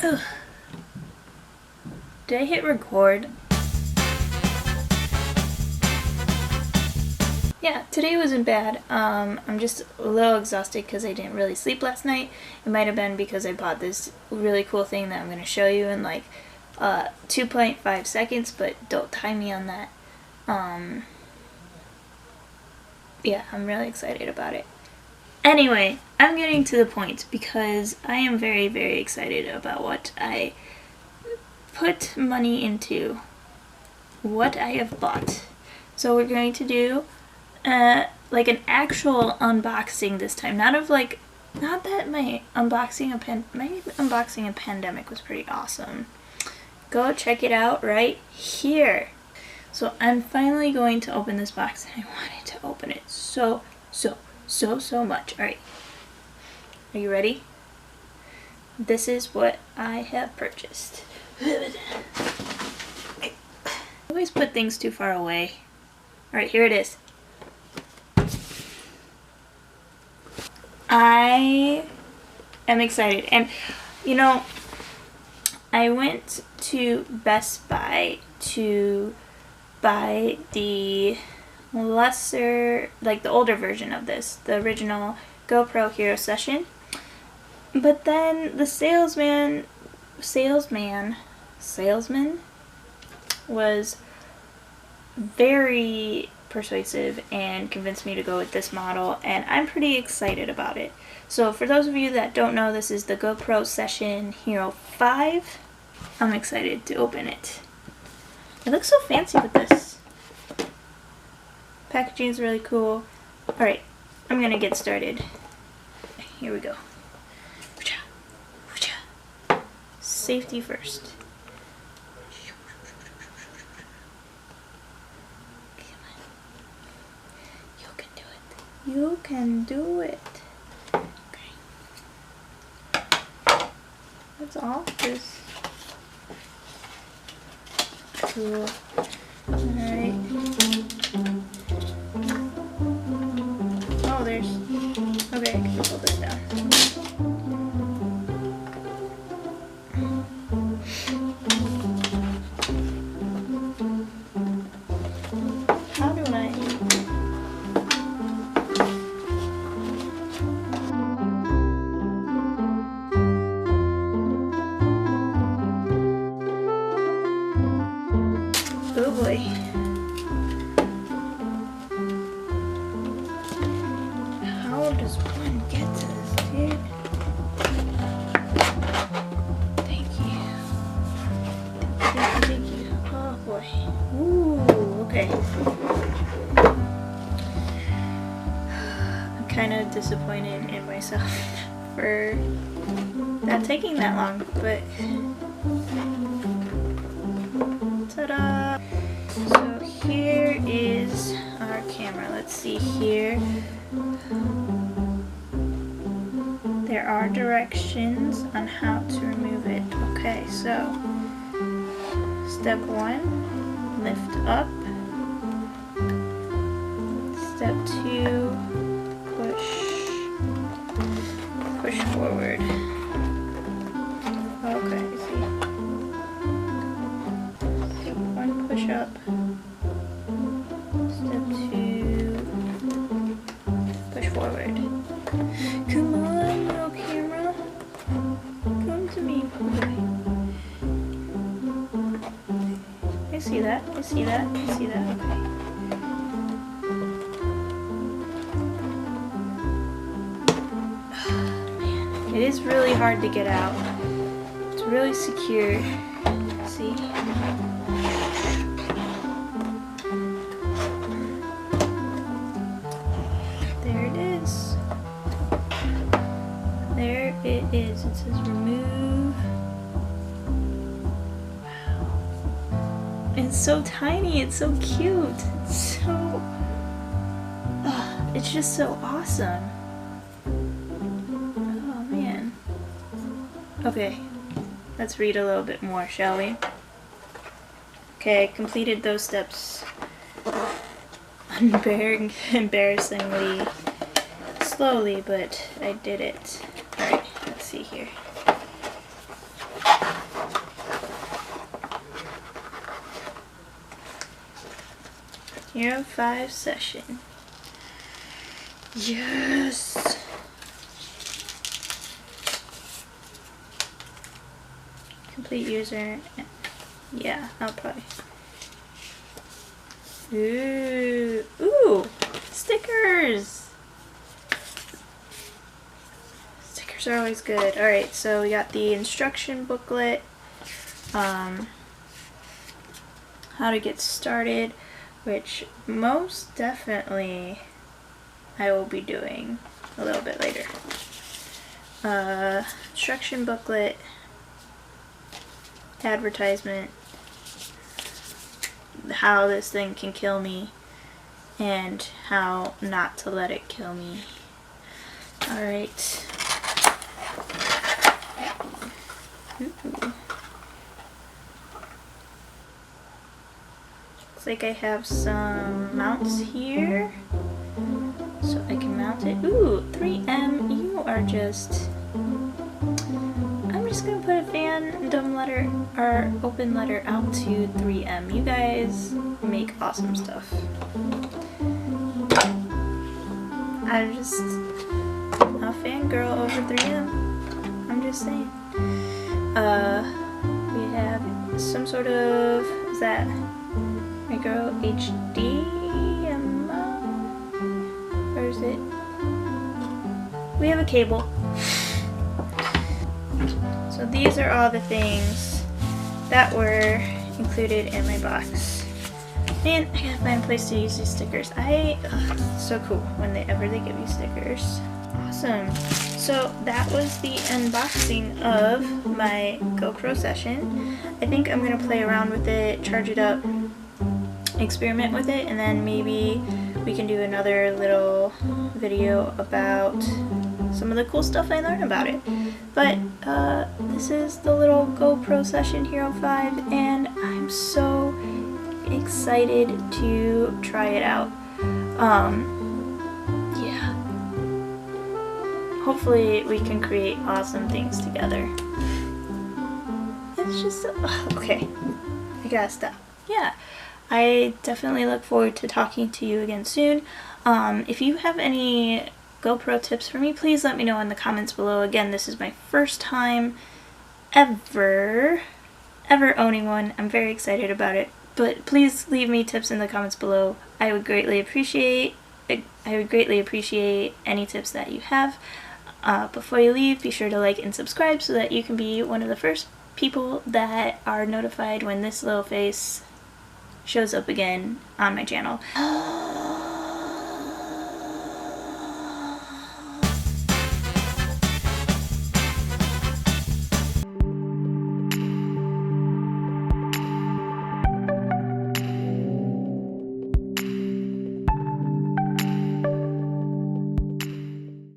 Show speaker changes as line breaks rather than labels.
Ugh. Did I hit record? Yeah, today wasn't bad. I'm just a little exhausted because I didn't really sleep last night. It might have been because I bought this really cool thing that I'm going to show you in like 2.5 seconds, but don't time me on that. Yeah, I'm really excited about it. Anyway, I'm getting to the point because I am very, very excited about what I put money into, what I have bought. So we're going to do like an actual unboxing this time. Not that my unboxing of Pandemic was pretty awesome. Go check it out right here. So I'm finally going to open this box, and I wanted to open it so much. Alright. Are you ready? This is what I have purchased. I always put things too far away. Alright, here it is. I am excited. And, you know, I went to Best Buy to buy the lesser, like the older version of this, the original GoPro Hero Session. But then the salesman was very persuasive and convinced me to go with this model, and I'm pretty excited about it. So for those of you that don't know, this is the GoPro Session Hero 5. I'm excited to open it. It looks so fancy with this. Packaging is really cool. Alright, I'm gonna get started. Here we go. Safety first. You can do it. Okay. That's all. Just cool. Alright. Oh, there's. Okay, I can pull this down. How do I? Oh boy. How does one get to this, dude? Thank you. Thank you. Oh boy. Ooh, okay. I'm kind of disappointed in myself for not taking that long, but ta-da! So here is our camera. Let's see here. There are directions on how to remove it. Okay, so step 1, lift up. Step 2, push forward. Okay, see. Step 1, push up. Step 2, push forward. Come on, little camera. Come to me. Okay. I see that. I see that. I see that. Okay. Man, it is really hard to get out. It's really secure. See? There it is. There it is. It says remove. Wow. It's so tiny. It's so cute. It's so... it's just so awesome. Oh, man. Okay. Let's read a little bit more, shall we? Okay, I completed those steps embarrassingly slowly, but I did it. Alright, let's see here. Hero 5 session. Yes! Complete user. Yeah, I'll probably. Ooh! Stickers! Stickers are always good. Alright, so we got the instruction booklet. How to get started, which most definitely I will be doing a little bit later. Instruction booklet, advertisement, how this thing can kill me, and how not to let it kill me. Alright. Looks like I have some mounts here, so I can mount it. Ooh, 3M, you are just... I'm just gonna put a fandom letter, or open letter out to 3M. You guys make awesome stuff. I'm just a fangirl over 3M. I'm just saying. We have some sort of, is that micro HDMI? Or is it? We have a cable. So these are all the things that were included in my box. Man, I gotta find a place to use these stickers. So cool whenever they give you stickers. Awesome. So that was the unboxing of my GoPro Session. I think I'm gonna play around with it, charge it up, experiment with it, and then maybe we can do another little video about some of the cool stuff I learned about it. But this is the little GoPro Session Hero 5, and I'm so excited to try it out. Yeah. Hopefully we can create awesome things together. It's just okay. I gotta stop. Yeah. I definitely look forward to talking to you again soon. If you have any GoPro tips for me, please let me know in the comments below. Again, this is my first time ever owning one. I'm very excited about it. But please leave me tips in the comments below. I would greatly appreciate any tips that you have. Before you leave, be sure to like and subscribe so that you can be one of the first people that are notified when this little face shows up again on my channel.